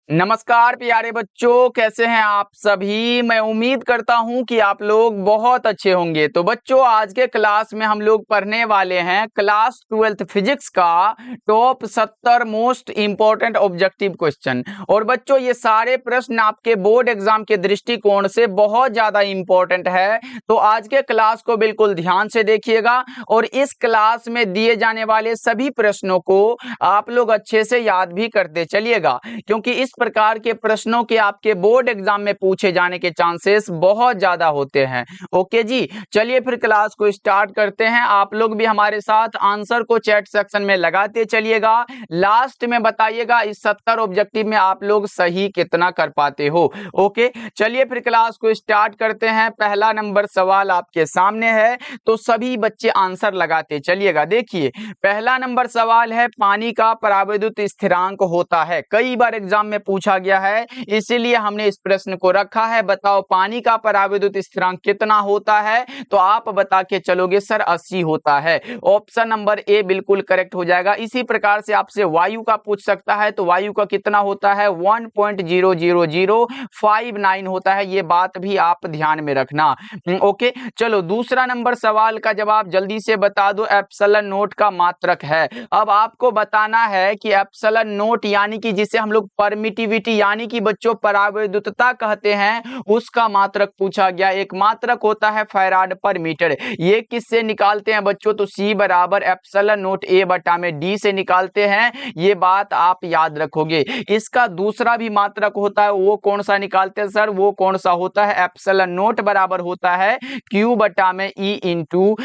नमस्कार प्यारे बच्चों, कैसे हैं आप सभी। मैं उम्मीद करता हूं कि आप लोग बहुत अच्छे होंगे। तो बच्चों, आज के क्लास में हम लोग पढ़ने वाले हैं क्लास 12th फिजिक्स का top 70 most important objective question. और बच्चों, ये सारे प्रश्न आपके बोर्ड एग्जाम के दृष्टिकोण से बहुत ज्यादा इंपॉर्टेंट है। तो आज के क्लास को बिल्कुल ध्यान से देखिएगा और इस क्लास में दिए जाने वाले सभी प्रश्नों को आप लोग अच्छे से याद भी करते चलिएगा, क्योंकि इस प्रकार के प्रश्नों के आपके बोर्ड एग्जाम में पूछे जाने के चांसेस बहुत ज्यादा होते हैं। ओके जी, चलिए फिर क्लास को स्टार्ट करते हैं। आप लोग भी हमारे साथ आंसर को चैट सेक्शन में लगाते चलिएगा। लास्ट में बताइएगा इस 70 ऑब्जेक्टिव में आप लोग सही कितना कर पाते हो। ओके, चलिए फिर क्लास को स्टार्ट करते हैं। पहला नंबर सवाल आपके सामने है, तो सभी बच्चे आंसर लगाते चलिएगा। देखिए, पहला नंबर सवाल है, पानी का परावैद्युत स्थिरांक होता है। कई बार एग्जाम में पूछा गया है, इसीलिए हमने इस प्रश्न को रखा है। बताओ पानी का परावैद्युत स्थिरांक कितना होता है? तो आप बता के चलोगे सर 80 होता है। ऑप्शन नंबर ए बिल्कुल करेक्ट हो जाएगा। इसी प्रकार से आपसे वायु का पूछ सकता है, तो वायु का कितना होता है? 1.00059 होता है। ये बात भी आप ध्यान में रखना। ओके, चलो दूसरा नंबर सवाल का जवाब जल्दी से बता दो। एप्सिलॉन नोट का मात्रक है। अब आपको बताना है कि एप्सिलॉन नोट यानी कि जिसे हम लोग परमिटिविटी यानी कि बच्चों परावैद्युतता कहते हैं, उसका मात्रक पूछा गया। एक मात्रक होता है फैराड पर मीटर। ये किससे निकालते हैं बच्चों? तो सी बराबर एप्सिलॉन नोट ए बटा में डी से निकालते हैं। ये बात आप याद रखोगे। इसका दूसरा भी मात्रक होता है, वो कौन सा निकालते हैं सर? वो कौन सा होता है? एप्सिलॉन नोट बराबर होता है क्यू बटा में ई इंटू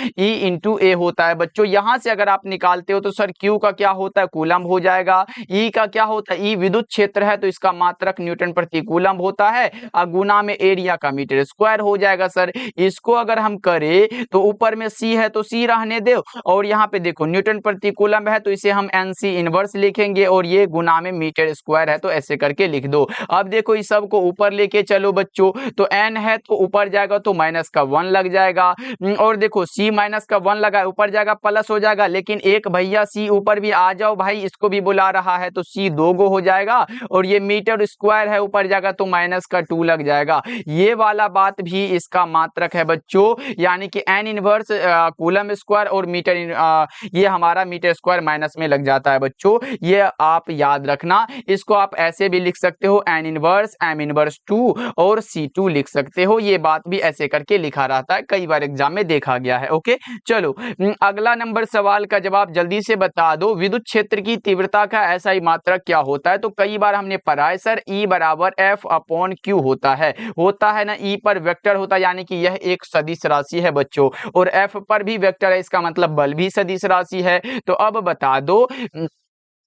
ए होता है। बच्चों यहां से अगर आप निकालते हो तो सर क्यू का क्या होता है? कूलम हो जाएगा। ई का क्या होता है? ई विद्युत क्षेत्र है, तो इसका मात्रक न्यूटन प्रति कूलम होता है। गुना में एरिया का मीटर स्क्वायर हो जाएगा। सर इसको अगर हम करें तो ऊपर में सी है तो सी रहने दो, और यहाँ पे देखो न्यूटन प्रति कूलम है तो इसे हम एनसी इनवर्स लिखेंगे, और ये गुना में मीटर स्क्वायर है तो ऐसे करके लिख दो। अब देखो इस सब को ऊपर लेके चलो बच्चों, तो एन है तो ऊपर जाएगा तो माइनस का 1 लग जाएगा, और देखो सी माइनस का 1 लगा, ऊपर जाएगा प्लस हो जाएगा। लेकिन एक भैया सी ऊपर भी आ जाओ भाई, इसको भी बुला रहा है, तो सी 2 गो हो जाएगा, और ये मीटर स्क्वायर है ऊपर जाएगा तो माइनस का 2 लग जाएगा। ये वाला बात भी इसका मात्रक है बच्चों, यानी कि एन इनवर्स कूलम स्क्वायर और मीटर ये हमारा मीटर स्क्वायर माइनस में लग जाता है बच्चों। ये आप याद रखना। इसको आप ऐसे भी लिख सकते हो, एन इनवर्स एम इनवर्स 2 और C2 लिख सकते हो। ये बात भी ऐसे करके लिखा रहता है, कई बार एग्जाम में देखा गया है। ओके, चलो अगला नंबर सवाल का जवाब जल्दी से बता दो। विद्युत क्षेत्र की तीव्रता का ऐसा ही मात्रक क्या होता है? तो कई बार हमने पढ़ा है सर, E बराबर F अपॉन Q होता है ना। E पर वेक्टर होता है, यानी कि यह एक सदिश राशि है बच्चों, और F पर भी वेक्टर है, इसका मतलब बल भी सदिश राशि है। तो अब बता दो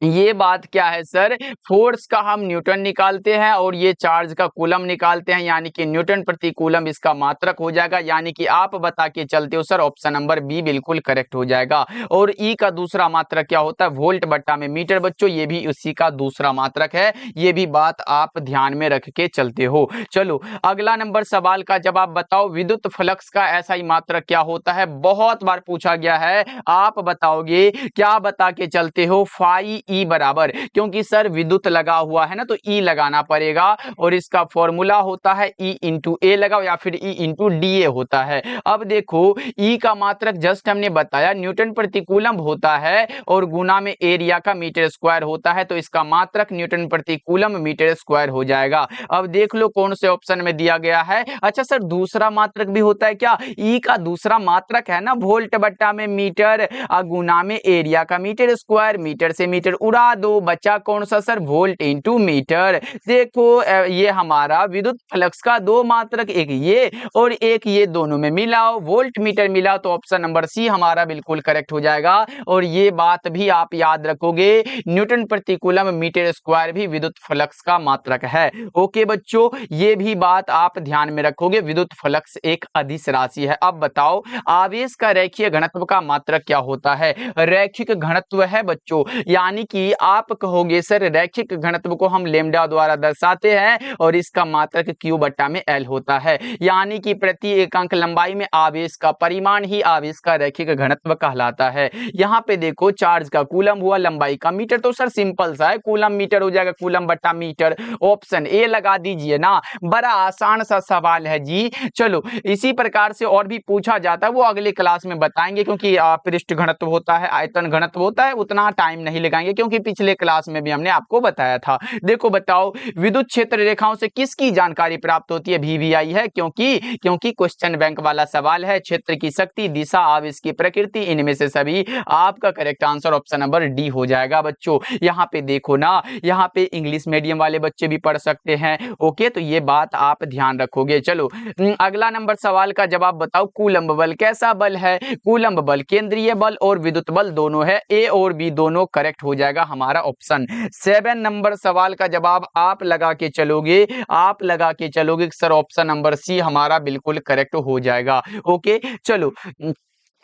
ये बात क्या है सर? फोर्स का हम न्यूटन निकालते हैं और ये चार्ज का कूलम निकालते हैं, यानी कि न्यूटन प्रति कूलम इसका मात्रक हो जाएगा। यानी कि आप बता के चलते हो सर, ऑप्शन नंबर बी बिल्कुल करेक्ट हो जाएगा। और ई का दूसरा मात्रक क्या होता है? वोल्ट बट्टा में मीटर बच्चों, ये भी उसी का दूसरा मात्रक है। ये भी बात आप ध्यान में रख के चलते हो। चलो अगला नंबर सवाल का जवाब बताओ। विद्युत फ्लक्स का ऐसा ही मात्रक क्या होता है? बहुत बार पूछा गया है, आप बताओगे क्या? बता के चलते हो फाई ई बराबर, क्योंकि सर विद्युत लगा हुआ है ना, तो ई लगाना पड़ेगा, और इसका फॉर्मूला होता है ई इंटू ए लगाओ या फिर ई इंटू डी ए होता है। अब देखो ई का मात्रक जस्ट हमने बताया न्यूटन प्रति कूलम होता है, और गुना में एरिया का मीटर स्क्वायर होता है, तो इसका मात्रक न्यूटन प्रति कूलम मीटर स्क्वायर हो जाएगा। अब देख लो कौन से ऑप्शन में दिया गया है। अच्छा सर दूसरा मात्रक भी होता है क्या? ई का दूसरा मात्रक है ना वोल्ट बट्टा में मीटर, गुना में एरिया का मीटर स्क्वायर, मीटर से मीटर उड़ा दो, बचा कौन सा सर? Volt into metre. देखो ये हमारा विद्युत फ्लक्स का दो मात्रक, एक ये और एक ये, दोनों में मिलाओ, वोल्ट मीटर मिलाओ, तो ऑप्शन नंबर सी हमारा बिल्कुल करेक्ट हो जाएगा। और ये बात भी आप याद रखोगे, न्यूटन प्रति कूलम मीटर स्क्वायर भी विद्युत फ्लक्स का मात्रक है। ओके बच्चों, ये भी बात आप ध्यान में रखोगे, विद्युत फ्लक्स एक अदिश राशि है। अब बताओ आवेश का रेखीय घनत्व का मात्रक क्या होता है? रैखिक घनत्व है बच्चों, यानी यानी कि आप कहोगे सर रैखिक घनत्व को हम लेमडा द्वारा दर्शाते हैं और इसका मात्रक Q बट्टा में L होता है, यानी कि प्रति एकांक लंबाई में आवेश का परिमाण ही आवेश का रैखिक घनत्व कहलाता है। यहाँ पे देखो चार्ज का कूलम हुआ, लंबाई का मीटर, तो सर सिंपल सा है, कूलम मीटर हो जाएगा, कूलम बट्टा मीटर। ऑप्शन ए लगा दीजिए ना, बड़ा आसान सा सवाल है जी। चलो इसी प्रकार से और भी पूछा जाता है, वो अगले क्लास में बताएंगे, क्योंकि पृष्ठ घनत्व होता है, आयतन घनत्व होता है, उतना टाइम नहीं लगाएंगे क्योंकि पिछले क्लास में भी हमने आपको बताया था। देखो बताओ विद्युत क्षेत्र रेखाओं से किसकी जानकारी प्राप्त होती है? VVI है, क्योंकि क्वेश्चन बैंक वाला सवाल है। क्षेत्र की शक्ति, दिशा, आवेश की प्रकृति, इनमें से सभी। आपका correct answer option number D हो जाएगा बच्चों। यहाँ पे देखो ना, यहाँ पे इंग्लिश मीडियम वाले बच्चे भी पढ़ सकते हैं। ओके, तो ये बात आप ध्यान रखोगे। चलो अगला नंबर सवाल का जवाब बताओ। कूलम्ब बल कैसा बल है? कूलम्ब बल केंद्रीय बल और विद्युत बल दोनों है। ए और बी दोनों करेक्ट हो जाएगा हमारा ऑप्शन। 7 नंबर सवाल का जवाब आप लगा के चलोगे सर ऑप्शन नंबर सी हमारा बिल्कुल करेक्ट हो जाएगा। ओके चलो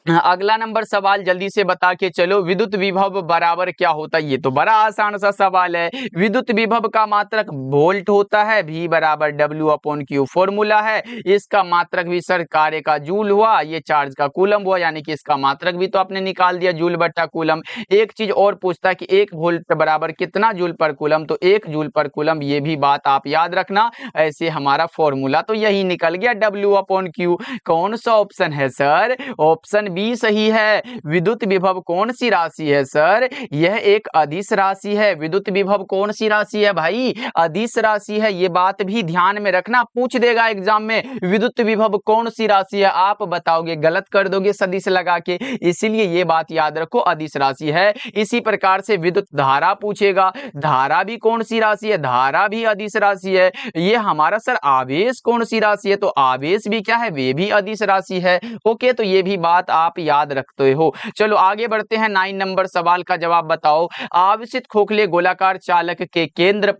अगला नंबर सवाल जल्दी से बता के चलो। विद्युत विभव बराबर क्या होता है? ये तो बड़ा आसान सा सवाल है। विद्युत विभव का मात्रक वोल्ट होता है, V बराबर W/Q फॉर्मूला है। इसका मात्रक भी सर कार्य का जूल हुआ, ये चार्ज का कूलम हुआ, यानी कि इसका मात्रक भी तो आपने निकाल दिया, जूल बट्टा कूलम। एक चीज और पूछता है कि 1 वोल्ट बराबर कितना जूल पर कूलम, तो 1 जूल पर कूलम, ये भी बात आप याद रखना। ऐसे हमारा फॉर्मूला तो यही निकल गया, W/Q। कौन सा ऑप्शन है सर? ऑप्शन बी सही है। विद्युत विभव कौन सी राशि है सर? यह एक अदिश राशि है। विद्युत विभव कौन सी राशि है भाई? अदिश राशि है। ये बात भी ध्यान में रखना, पूछ देगा एग्जाम में विद्युत विभव कौन सी राशि है, आप बताओगे गलत कर दोगे सदिश लगा के, इसीलिए ये बात याद रखो अदिश राशि है। इसी प्रकार से विद्युत धारा पूछेगा, धारा भी कौन सी राशि है? धारा भी अदिश राशि है। ये हमारा सर आवेश कौन सी राशि है? तो आवेश भी क्या है? वे भी अदिश राशि है। ओके, तो ये भी बात आप याद रखते हो। चलो आगे बढ़ते हैं। 9 नंबर सवाल का जवाब बताओ। आवेशित खोखले गोलाकार चालक के केंद्र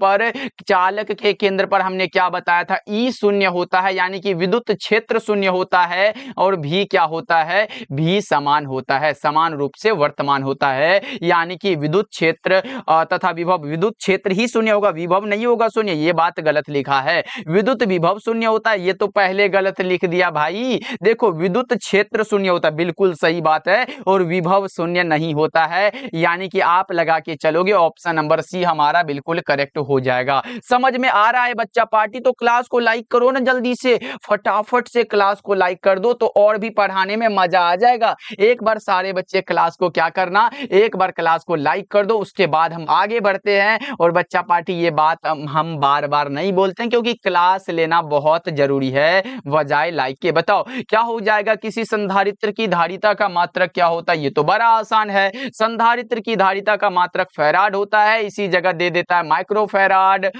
पर हमने क्या बताया था? ई शून्य होता है, यानी कि विद्युत क्षेत्र शून्य होता है। और भी क्या होता है? भी समान होता है, समान रूप से वर्तमान होता है, यानी कि विद्युत क्षेत्र तथा विभव, विद्युत क्षेत्र ही शून्य होगा, विभव नहीं होगा शून्य। ये बात गलत लिखा है, विद्युत विभव शून्य होता है, ये तो पहले गलत लिख दिया भाई। देखो विद्युत क्षेत्र शून्य होता है, बिल्कुल सही बात है, और विभव शून्य नहीं होता है, यानी कि आप लगा के चलोगे ऑप्शन नंबर सी हमारा बिल्कुल करेक्ट हो जाएगा। समझ में आ रहा है बच्चा पार्टी? तो क्लास को लाइक करो ना जल्दी से, फटाफट से क्लास को लाइक कर दो, तो और भी पढ़ाने में मजा आ जाएगा। एक बार सारे बच्चे क्लास को क्या करना, एक बार क्लास को लाइक कर दो, उसके बाद हम आगे बढ़ते हैं। और बच्चा पार्टी ये बात हम बार बार नहीं बोलते हैं, क्योंकि क्लास लेना बहुत जरूरी है बजाय लाइक के। बताओ क्या हो जाएगा? किसी संधारित्र की धारिता का मात्रक क्या होता है? ये तो बड़ा आसान है, संधारित्र की धारिता का मात्रक फैराड होता है, इसी जगह दे देता है माइक्रोफैराड।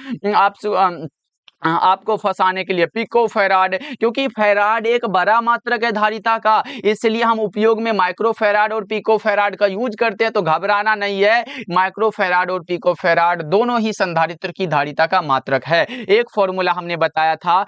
आपको फंसाने के लिए पिको फैराड, क्योंकि फैराड एक बड़ा मात्रक है धारिता का, इसलिए हम उपयोग में माइक्रो फैराड और पिको फैराड का यूज करते हैं। तो घबराना नहीं है, माइक्रो फैराड और पिको फैराड दोनों ही संधारित्र की धारिता का मात्रक है। एक फॉर्मूला हमने बताया था,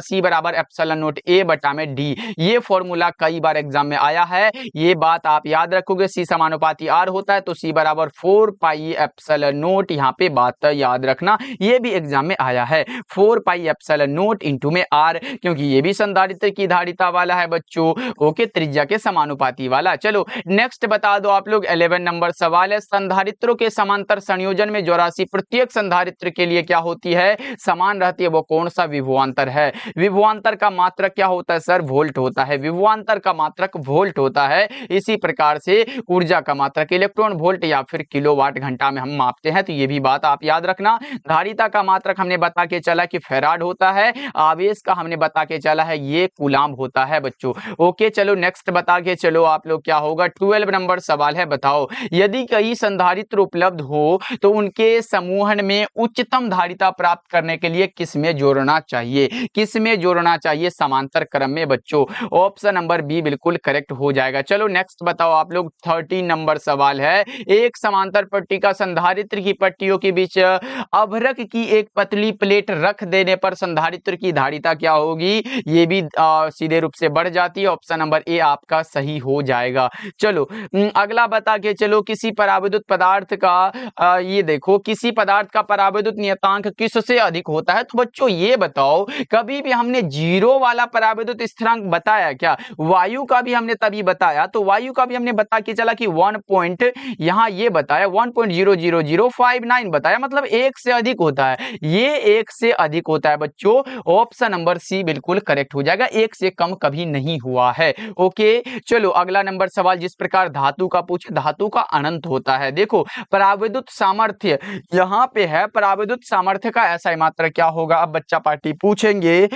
C बराबर एप्सिलॉन नॉट A बटा में D। ये फॉर्मूला कई बार एग्जाम में आया है, ये बात आप याद रखोगे। C समानुपाती R होता है, तो C बराबर 4 पाई एप्सिलॉन नॉट, यहाँ पे बात याद रखना, ये भी एग्जाम में आया है। 4 पाई एप्सिलॉन नॉट इंटू में R, क्योंकि ये भी संधारित्र की धारिता वाला है बच्चों। ओके, त्रिज्या के समानुपाती वाला। चलो नेक्स्ट बता दो आप लोग। 11 नंबर सवाल है। संधारित्रों के समांतर संयोजन में जो राशि प्रत्येक संधारित्र के लिए क्या होती है? समान रहती है, वो कौन सा विभवांतर है? विभवांतर का मात्रक क्या होता है सर? वोल्ट होता है। विभवांतर का मात्रक वोल्ट होता है। इसी प्रकार से ऊर्जा का मात्रक इलेक्ट्रॉन वोल्ट या फिर किलोवाट घंटा में हम मापते हैं, तो ये भी बात आप याद रखना। धारिता का मात्रक हमने बता के चला कि फैराड होता है। आवेश का हमने बता के चला है ये कूलाम होता है बच्चों। ओके चलो नेक्स्ट बता के चलो आप लोग क्या होगा। 12 नंबर सवाल है, बताओ यदि कई संधारित्र उपलब्ध हो तो उनके समूहन में उच्चतम धारिता प्राप्त करने के लिए किस में जोड़ना चाहिए? किस में जोड़ना चाहिए? समांतर क्रम में बच्चों। ऑप्शन नंबर बी बिल्कुल करेक्ट हो जाएगा। चलो नेक्स्ट बताओ आप लोग। 13 नंबर सवाल है। एक समांतर पट्टी का संधारित्र की पट्टियों के बीच अभ्रक की एक पतली प्लेट रख देने पर संधारित्र की धारिता क्या होगी, ये भी सीधे रूप से बढ़ जाती है। ऑप्शन नंबर ए आपका सही हो जाएगा। चलो अगला बता के चलो, किसी पराविद्युत पदार्थ का ये देखो, किसी पदार्थ का पराविद्युत नियतांक किससे अधिक होता है। तो बच्चों ये बताओ, कभी भी हमने जीरो वाला पराविद्युत स्थिरांक बताया क्या? वायु का भी हमने तभी बताया, तो वायु का भी हमने बता के चला कि 1 पॉइंट, यहां ये बताया 1.00059 बताया, मतलब 1 से अधिक होता है। ये 1 से अधिक होता है बच्चों। ऑप्शन नंबर सी बिल्कुल करेक्ट हो जाएगा, 1 से कम कभी नहीं हुआ है। ओके, चलो अगला नंबर सवाल, जिस प्रकार धातु का पूछे, धातु का अनंत होता है। देखो पराविद्युत सामर्थ्य यहां पे है, पराविद्युत सामर्थ्य का ऐसा मात्रक क्या होगा? अब बच्चा पार्टी पूछेंगे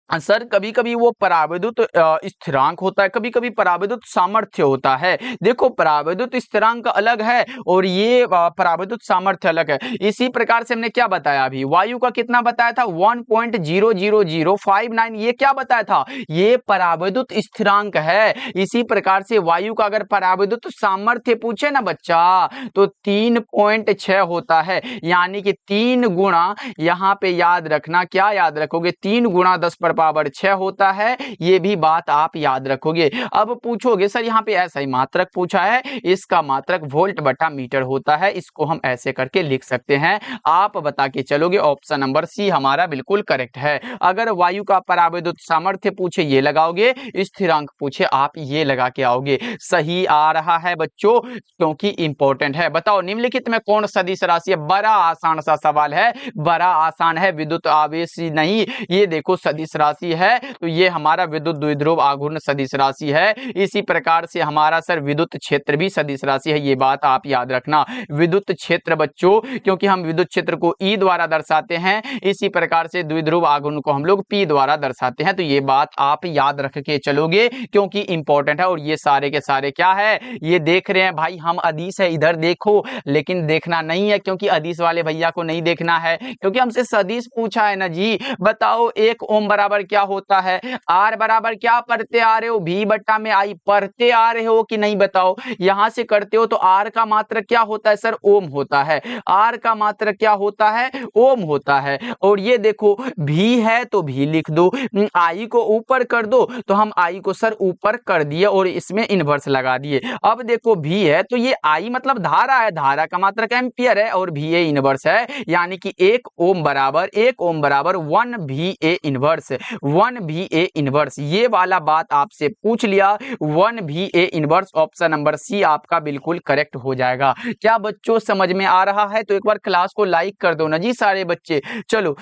सर कभी कभी वो पराविद्युत स्थिरांक होता है, कभी कभी पराविद्युत सामर्थ्य होता है। देखो पराविद्युत स्थिरांक अलग है और ये पराविद्युत सामर्थ्य अलग है। इसी प्रकार से हमने क्या बताया अभी, वायु का कितना बताया था? 1.00059, ये क्या बताया था? ये पराविद्युत स्थिरांक है। इसी प्रकार से वायु का अगर पराविद्युत सामर्थ्य पूछे ना बच्चा, तो 3.6 होता है, यानी कि 3 गुणा, यहाँ पे याद रखना, क्या याद रखोगे? 3 गुणा 10 पावर 6 होता है, ये भी बात आप याद रखोगे। अब पूछोगे सर यहाँ पे ऐसा ही मात्रक पूछा है, इसका मात्रक वोल्ट बटा मीटर होता है, इसको हम ऐसे करके लिख सकते हैं। आप बता के चलोगे, ऑप्शन नंबर सी हमारा बिल्कुल करेक्ट है। अगर वायु का पराविद्युत सामर्थ्य पूछे ये लगाओगे, स्थिरांक पूछे आप ये लगा के आओगे। सही आ रहा है बच्चों, क्योंकि इंपॉर्टेंट है। बताओ निम्नलिखित में कौन सदिश राशि है? बड़ा आसान सा सवाल है, बड़ा आसान है, विद्युत आवेश नहीं, ये देखो सदिश राशि है, तो ये हमारा विद्युत द्विध्रुव आघूर्ण सदिश राशि है। इसी प्रकार से हमारा सर विद्युत क्षेत्र भी सदिश राशि है, ये बात आप याद रखना। विद्युत क्षेत्र बच्चों, क्योंकि हम विद्युत क्षेत्र को ई द्वारा दर्शाते हैं, इसी प्रकार से द्विध्रुव आघूर्ण को हम लोग पी द्वारा दर्शाते हैं, तो ये बात आप याद रख के चलोगे, क्योंकि इंपॉर्टेंट है। और ये सारे के सारे क्या है, ये देख रहे हैं भाई, हम अदिश है इधर देखो, लेकिन देखना नहीं है, क्योंकि अदिश वाले भैया को नहीं देखना है, क्योंकि हमसे सदिश पूछा है ना जी। बताओ 1 ओम बराबर क्या होता है? आर बराबर क्या पढ़ते आ रहे हो? भी बट्टा में आई पढ़ते आ रहे हो कि नहीं? बताओ, यहां से करते हो तो आर का मात्रक क्या होता है सर? ओम होता है। आर का मात्रक क्या होता है? ओम होता है। और ये देखो भी है तो भी लिख दो, आई को ऊपर कर दो, तो हम आई को सर ऊपर कर दिए और इसमें इनवर्स लगा दिए। अब देखो भी है तो ये आई मतलब धारा है, धारा का मात्रक एम्पियर है, और भी ए इनवर्स है, यानी कि 1 ओम बराबर 1 भी ए इनवर्स, 1 भी ए इनवर्स। ये वाला बात आपसे पूछ लिया, 1 भी A inverse. Option number C आपका बिल्कुल करेक्ट हो जाएगा। क्या बच्चों समझ में आ रहा है? तो एक बार क्लास को लाइक कर दो ना जी सारे बच्चे। चलो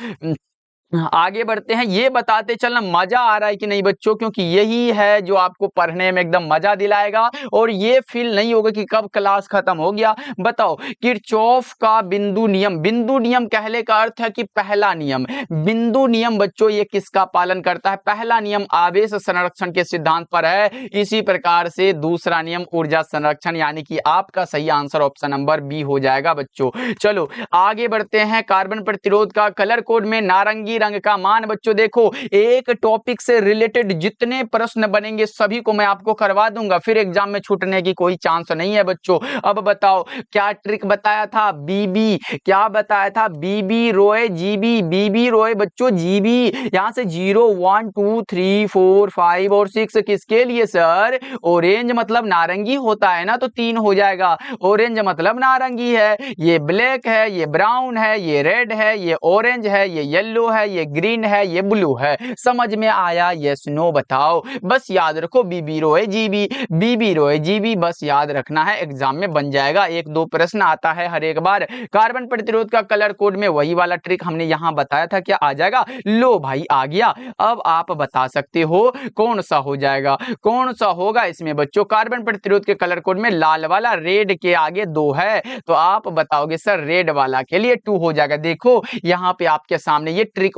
आगे बढ़ते हैं। ये बताते चलना मजा आ रहा है कि नहीं बच्चों, क्योंकि यही है जो आपको पढ़ने में एकदम मजा दिलाएगा, और ये फील नहीं होगा कि कब क्लास खत्म हो गया। बताओ किरचॉफ का बिंदु नियम, बिंदु नियम कहने का अर्थ है कि पहला नियम। बिंदु नियम बच्चों ये किसका पालन करता है? पहला नियम आवेश संरक्षण के सिद्धांत पर है। इसी प्रकार से दूसरा नियम ऊर्जा संरक्षण, यानी कि आपका सही आंसर ऑप्शन नंबर बी हो जाएगा बच्चों। चलो आगे बढ़ते हैं। कार्बन प्रतिरोध का कलर कोड में नारंगी रंग का मान बच्चों देखो, एक टॉपिक से रिलेटेड जितने प्रश्न बनेंगे सभी को मैं आपको करवा दूंगा, फिर एग्जाम में छूटने की कोई चांस नहीं है बच्चों। अब बताओ क्या ट्रिक बताया था? बीबी, क्या बताया था? बीबी रोए जीबी, बीबी रोए बच्चों जीबी। यहां से 0 1 2 3 4 5 और 6 किसके लिए सर? ऑरेंज मतलब नारंगी होता है ना, तो 3 हो जाएगा। ऑरेंज मतलब नारंगी है, ये ब्लैक है, ये ब्राउन है, ये रेड है, ये ऑरेंज है, ये येलो है, ये ग्रीन है, ये ब्लू है। समझ में आया? यस नो बताओ। बस याद रखो बीबी रोए जीबी, बीबी रोए जीबी, बस याद रखना है, एग्जाम में बन जाएगा। 1-2 प्रश्न आता है हर एक बार। कार्बन प्रतिरोध का कलर कोड में वही वाला ट्रिक हमने यहां बताया था, क्या आ जाएगा? लो भाई आ गया। अब आप बता सकते हो कौन सा हो जाएगा, कौन सा होगा इसमें बच्चों? कार्बन प्रतिरोध के कलर कोड में लाल वाला, रेड के आगे 2 है, तो आप बताओगे सर रेड वाला के लिए 2 हो जाएगा। देखो यहां पे आपके सामने ये ट्रिक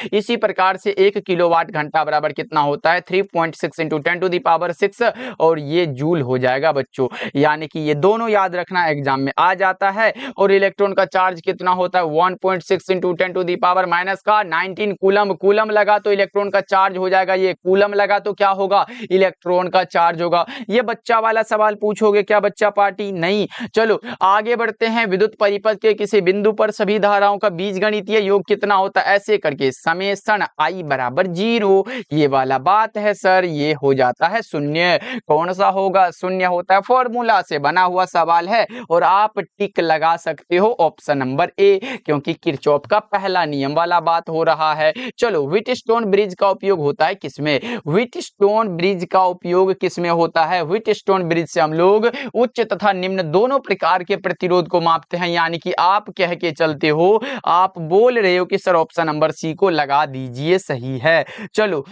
इसी प्रकार से 1 किलोवाट घंटा बराबर कितना होता है 3.6 इंटू 10⁶ और ये जूल हो जाएगा बच्चों। यानी कि ये दोनों याद रखना एग्जाम में आ जाता है। और इलेक्ट्रॉन का चार्ज कितना होता है 1.6 इंटू 10⁻⁻⁹ कूलम। कूलम लगा तो इलेक्ट्रॉन का चार्ज हो जाएगा, ये कूलम लगा तो क्या होगा इलेक्ट्रॉन का चार्ज होगा। ये बच्चा वाला सवाल पूछोगे क्या बच्चा पार्टी? नहीं। चलो आगे बढ़ते हैं। विद्युत परिपथ के किसी बिंदु पर सभी धाराओं का बीजगणितीय योग कितना होता है? ऐसे करके समेशन I बराबर 0। ये वाला बात है सर, ये हो जाता है शून्य। कौन सा होगा? शून्य होता है। फॉर्मूला से बना हुआ सवाल है और आप टिक लगा सकते हो ऑप्शन नंबर ए, क्योंकि किरचॉफ का पहला नियम वाला बात हो रहा है। चलो व्हीटस्टोन ब्रिज का उपयोग होता है किसमें? व्हीटस्टोन ब्रिज का उपयोग किसमें होता है? व्हीटस्टोन ब्रिज से हम लोग उच्च तथा निम्न दोनों प्रकार के प्रतिरोध को मापते हैं। यानी कि आप कह के चलते हो, आप बोल रहे हो कि सर ऑप्शन नंबर सी को लगा दीजिए, सही है। चलो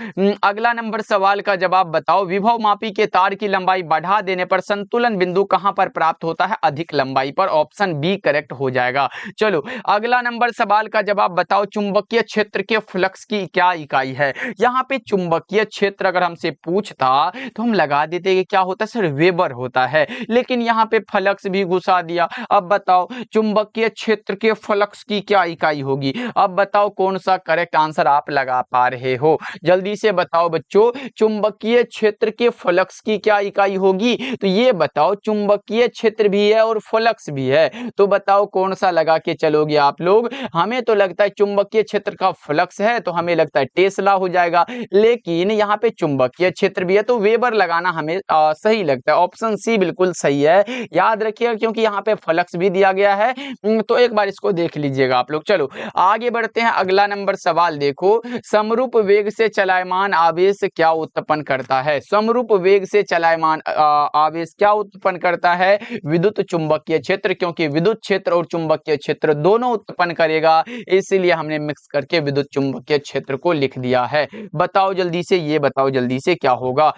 अगला नंबर सवाल का जवाब बताओ। विभव मापी के तार की लंबाई बढ़ा देने पर संतुलन बिंदु कहां पर प्राप्त होता है? अधिक लंबाई पर। ऑप्शन बी करेक्ट हो जाएगा। चलो अगला नंबर सवाल का जवाब बताओ। चुंबकीय क्षेत्र के फ्लक्स की क्या इकाई है? यहाँ पे चुंबकीय क्षेत्र अगर हमसे पूछता तो हम लगा देते कि क्या होता है सर वेबर होता है, लेकिन यहाँ पे फ्लक्स भी घुसा दिया। अब बताओ चुंबकीय क्षेत्र के फ्लक्स की क्या इकाई होगी? अब बताओ कौन सा करेक्ट आंसर आप लगा पा रहे हो? जल्दी से बताओ बच्चों, चुंबकीय क्षेत्र के फ्लक्स की क्या इकाई होगी? तो ये बताओ, चुंबकीय क्षेत्र भी है और फ्लक्स भी है, तो बताओ कौन सा लगा के चलोगे आप लोग? हमें तो लगता है चुंबकीय क्षेत्र का फ्लक्स है तो हमें लगता है टेस्ला हो जाएगा, लेकिन यहाँ पे चुंबकीय क्षेत्र भी है तो वेबर लगाना हमें सही लगता है। ऑप्शन सी बिल्कुल सही है, याद रखिएगा, क्योंकि यहाँ पे फ्लक्स भी दिया गया है। तो एक बार इसको देख लीजिएगा आप लोग। चलो आगे बढ़ते हैं। अगला नंबर सवाल देखो। समरूप वेग से चलायमान आवेश क्या उत्पन्न करता है? समरूप वेग से चलायमान आवेश क्या उत्पन्न करता है? विद्युत चुंबकीय क्षेत्र, क्योंकि विद्युत क्षेत्र और चुंबकीय क्षेत्र दोनों उत्पन्न करेगा, इसलिए हमने मिक्स करके विद्युत चुंबकीय क्षेत्र को लिख दिया है। बताओ जल्दी से, ये बताओ जल्दी से क्या होगा?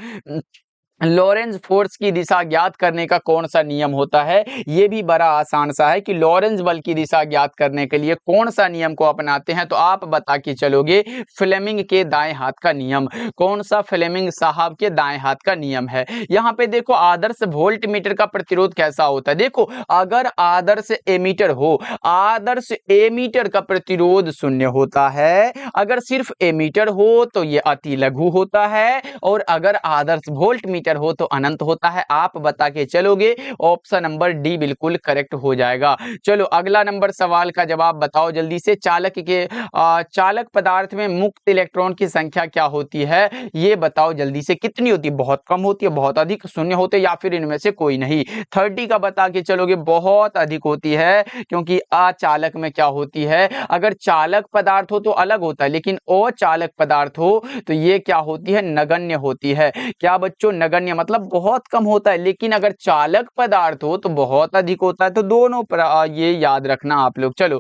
लॉरेंज फोर्स की दिशा ज्ञात करने का कौन सा नियम होता है? ये भी बड़ा आसान सा है कि लॉरेंज बल की दिशा ज्ञात करने के लिए कौन सा नियम को अपनाते हैं, तो आप बता के चलोगे फ्लेमिंग के दाएं हाथ का नियम। कौन सा? फ्लेमिंग साहब के दाएं हाथ का नियम है। यहाँ पे देखो आदर्श वोल्ट मीटर का प्रतिरोध कैसा होता है। देखो अगर आदर्श एमीटर हो, आदर्श एमीटर का प्रतिरोध शून्य होता है। अगर सिर्फ एमीटर हो तो ये अति लघु होता है, और अगर आदर्श वोल्ट मीटर हो तो अनंत होता है। आप बता के चलोगे, ऑप्शन नंबर डी बिल्कुल करेक्ट हो जाएगा। चलो अगला नंबर सवाल का जवाब बताओ जल्दी से। चालक पदार्थ में मुक्त इलेक्ट्रॉन की संख्या क्या होती है? ये बताओ जल्दी से, कितनी होती है? बहुत कम होती है, बहुत अधिक, शून्य होते या फिर इनमें से कोई नहीं? 30 का बता के चलोगे, बहुत अधिक होती है, क्योंकि अचालक में क्या होती है? अगर चालक पदार्थ हो तो अलग होता है, लेकिन अचालक पदार्थ हो तो ये क्या होती है? नगण्य होती है। क्या बच्चों? नगण्य मतलब बहुत कम होता है, लेकिन अगर चालक पदार्थ हो तो बहुत अधिक होता है। तो दोनों ये याद रखना आप लोग। चलो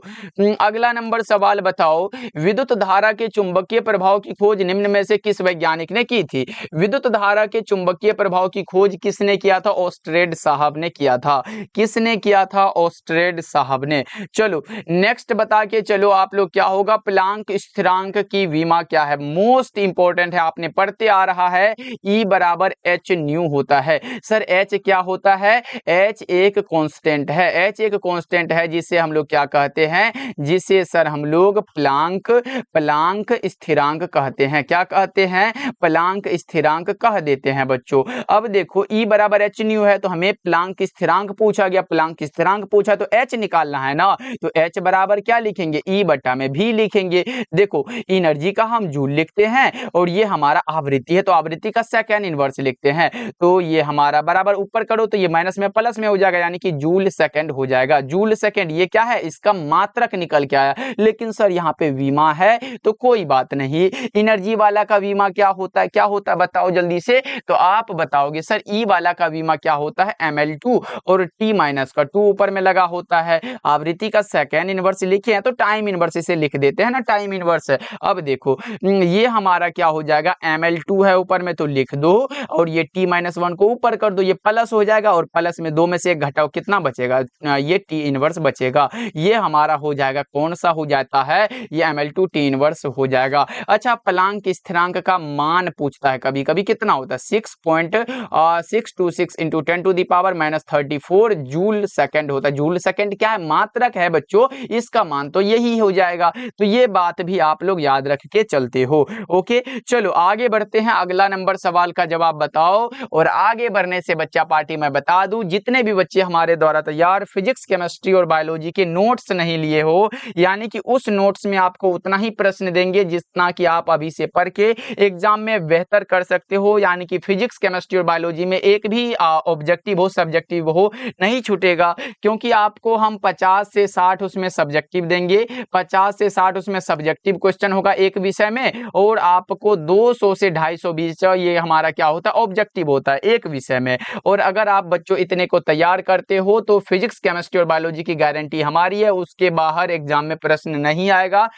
अगला नंबर सवाल बताओ। विद्युत धारा के चुंबकीय प्रभाव की खोज निम्न में से किस वैज्ञानिक ने की थी? विद्युत धारा के चुंबकीय प्रभाव की खोज किसने किया था? ऑस्ट्रेड साहब ने किया था। किसने किया था? ऑस्ट्रेड साहब ने। चलो नेक्स्ट बता के चलो आप लोग, क्या होगा? प्लांक स्थिरांक की विमा क्या है? मोस्ट इंपॉर्टेंट है, आपने पढ़ते आ रहा है। E बराबर एच न्यू होता है। सर एच क्या होता है? एच एक कांस्टेंट है, एच एक कांस्टेंट है जिसे हम लोग क्या कहते हैं, जिसे सर हम लोग प्लांक स्थिरांक कहते हैं। क्या कहते हैं? प्लांक स्थिरांक कह देते हैं बच्चों। अब देखो E बराबर एच न्यू है तो हमें प्लांक स्थिरांक पूछा गया, प्लांक स्थिरांक पूछा तो एच निकालना है ना, तो एच बराबर क्या लिखेंगे? E बटा में भी लिखेंगे। देखो एनर्जी का हम जूल लिखते हैं और ये हमारा आवृत्ति है तो आवृत्ति का सेकेंड इनवर्स लिखते हैं। तो ये हमारा बराबर ऊपर करो तो ये माइनस में प्लस में हो जाएगा, यानी कि जूल सेकेंड हो जाएगा। जूल सेकेंड ये क्या है? इसका मात्रक निकल के आया। लेकिन सर यहाँ पे वीमा है तो कोई बात नहीं, एनर्जी वाला का वीमा क्या होता है? क्या होता है बताओ जल्दी से। तो आप बताओगे सर ई वाला का वीमा क्या होता है? ml2 और t माइनस का 2 ऊपर में लगा होता है। आवृत्ति का सेकेंड इनवर्स लिखे हैं तो टाइम इनवर्स इसे लिख देते हैं ना, टाइम इनवर्स। अब देखो ये हमारा क्या हो जाएगा? ml2 है ऊपर में तो लिख दो और ये t माइनस 1 को ऊपर कर दो, ये प्लस हो जाएगा और प्लस में 2 में से 1 घटाओ, कितना बचेगा? ये t इनवर्स बचेगा। ये हमारा हो जाएगा, कौन सा हो जाता है? ये ml2 t इनवर्स हो जाएगा। अच्छा प्लांक स्थिरांक का मान पूछता है कभी कभी, कितना होता है? 6.626 into 10 to the power minus 34 joule second होता है। जूल सेकेंड क्या है? मात्रक है बच्चों, इसका मान तो यही हो जाएगा। तो ये बात भी आप लोग याद रख के चलते हो। ओके चलो आगे बढ़ते हैं, अगला नंबर सवाल का जवाब बताओ। और आगे बढ़ने से बच्चा पार्टी मैं बता दूं, जितने भी बच्चे हमारे द्वारा तैयार फिजिक्स केमिस्ट्री और बायोलॉजी के नोट्स नहीं लिए हो, यानी कि उस नोट्स में आपको उतना ही प्रश्न देंगे जितना कि आप अभी से पढ़ के एग्जाम में बेहतर कर सकते हो। यानी कि फिजिक्स केमिस्ट्री और बायोलॉजी में एक भी ऑब्जेक्टिव हो सब्जेक्टिव हो नहीं छूटेगा, क्योंकि आपको हम 50 से 60 उसमें सब्जेक्टिव देंगे, 50 से 60 उसमें सब्जेक्टिव क्वेश्चन होगा एक विषय में, और आपको 200 से 250 बीच ये हमारा क्या होता है? ऑब्जेक्टिव होता है एक विषय में। और अगर आप बच्चों इतने को तैयार करते हो तो फिजिक्स केमिस्ट्री और बायोलॉजी की गारंटी हमारी है, उसके बाहर एग्जाम में प्रश्न नहीं आएगा।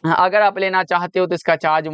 अगर आप लेना चाहते हो तो इसका चार्ज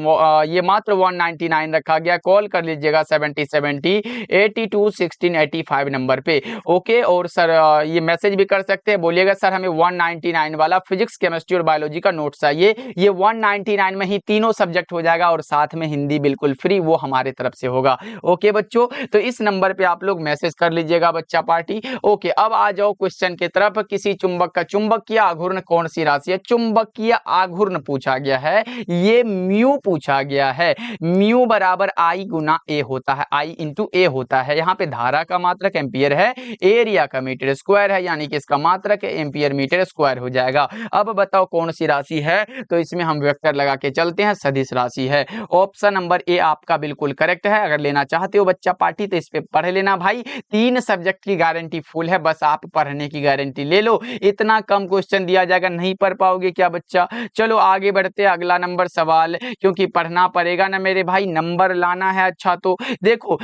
ये मात्र 199 रखा गया। कॉल कर लीजिएगा 7070 82 16 85 नंबर पे। ओके और सर ये मैसेज भी कर सकते हैं, बोलिएगा सर हमें 199 वाला फिजिक्स केमिस्ट्री और बायोलॉजी का नोट चाहिए। ये 199 में ही तीनों सब्जेक्ट हो जाएगा और साथ में हिंदी बिल्कुल फ्री, वो हमारे तरफ से होगा। ओके बच्चों, तो इस नंबर पे आप लोग मैसेज कर लीजिएगा बच्चा पार्टी। ओके अब आ जाओ क्वेश्चन की तरफ। किसी चुंबक का चुंबकीय आघूर्ण कौन सी राशि है? चुंबकीय आघूर्ण पूछा गया है, ये म्यू पूछा गया है। म्यू बराबर आई गुना ए होता है, आई इंटू ए होता है। यहाँ पे धारा का मात्रक एम्पियर है, एरिया का मीटर स्क्वायर है, यानी कि इसका मात्रक एम्पियर मीटर स्क्वायर हो जाएगा। अब बताओ कौन सी राशि है? तो इसमें हम वेक्टर लगा के चलते हैं, सदिश राशि है। ऑप्शन नंबर ए आपका बिल्कुल करेक्ट है। अगर लेना चाहते हो बच्चा पार्टी तो इस पे पढ़ लेना भाई, 3 सब्जेक्ट की गारंटी फुल है, बस आप पढ़ने की गारंटी ले लो। इतना कम क्वेश्चन दिया जाएगा, नहीं पढ़ पाओगे क्या बच्चा? चलो आगे बढ़ते हैं, अगला नंबर सवाल, क्योंकि पढ़ना पड़ेगा ना मेरे भाई, नंबर लाना है। अच्छा तो देखो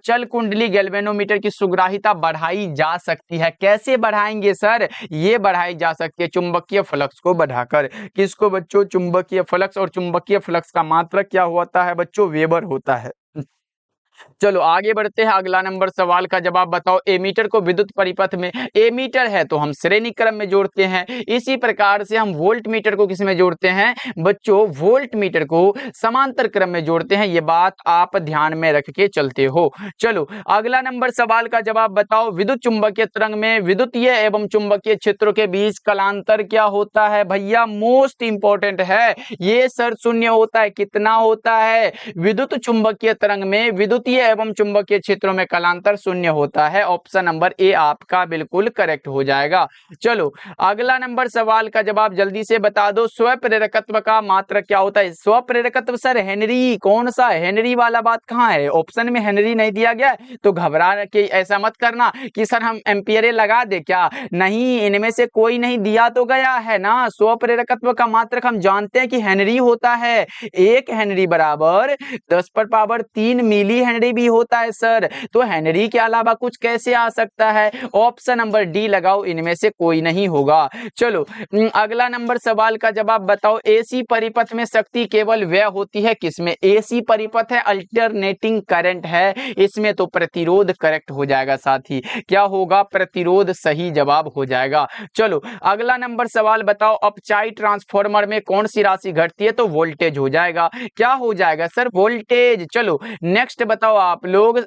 चल कुंडली गैल्वेनोमीटर की सुग्राहिता बढ़ाई जा सकती है। कैसे बढ़ाएंगे सर? ये बढ़ाई जा सकती है चुंबकीय फ्लक्स को बढ़ाकर। किसको बच्चों? चुंबकीय फ्लक्स। और चुंबकीय फ्लक्स का मात्रक क्या होता है बच्चों? वेबर होता है। चलो आगे बढ़ते हैं, अगला नंबर सवाल का जवाब बताओ। एमीटर को विद्युत परिपथ में, एमीटर है तो हम श्रेणी क्रम में जोड़ते हैं, इसी प्रकार से हम वोल्ट मीटर को किस में जोड़ते हैं बच्चों? वोल्ट मीटर को समांतर क्रम में जोड़ते हैं। ये बात आप ध्यान में रख के चलते हो। चलो अगला नंबर सवाल का जवाब बताओ। विद्युत चुंबकीय तरंग में विद्युतीय एवं चुंबकीय क्षेत्रों के बीच कलांतर क्या होता है? भैया मोस्ट इंपॉर्टेंट है ये सर, शून्य होता है। कितना होता है? विद्युत चुंबकीय तरंग में विद्युतीय एवं चुंबकीय क्षेत्रों में कलांतर शून्य होता है। ऑप्शन नंबर ए आपका बिल्कुल करेक्ट हो जाएगा। चलो अगला नंबर सवाल का जवाब जल्दी से बता दो। स्वप्रेरकत्व का मात्रक क्या होता है? स्वप्रेरकत्व सर हेनरी। कौन सा हेनरी वाला बात कहाँ है? ऑप्शन में हेनरी नहीं दिया गया तो घबरा के ऐसा मत करना कि सर हम एम्पियर लगा दे क्या, नहीं, इनमें से कोई नहीं दिया तो गया है ना। स्वप्रेरकत्व का मात्रक हम जानते हैं कि हेनरी होता है। 1 हेनरी बराबर 10 पर पावर 3 मिली हेनरी भी होता है सर। तो हेनरी के अलावा कुछ कैसे आ सकता है? ऑप्शन नंबर डी लगाओ, इनमें से कोई नहीं होगा। चलो अगला नंबर सवाल का जवाब बताओ। एसी परिपथ में शक्ति केवल व्यय होती है किसमें? एसी परिपथ है, अल्टरनेटिंग करंट है, इसमें तो प्रतिरोध करेक्ट हो जाएगा। साथ ही क्या होगा? प्रतिरोध सही जवाब हो जाएगा। चलो अगला नंबर सवाल बताओ। अपचाई ट्रांसफार्मर में कौन सी राशि घटती है? तो वोल्टेज हो जाएगा। क्या हो जाएगा सर? वोल्टेज। चलो नेक्स्ट बताओ। बताओ आप लोग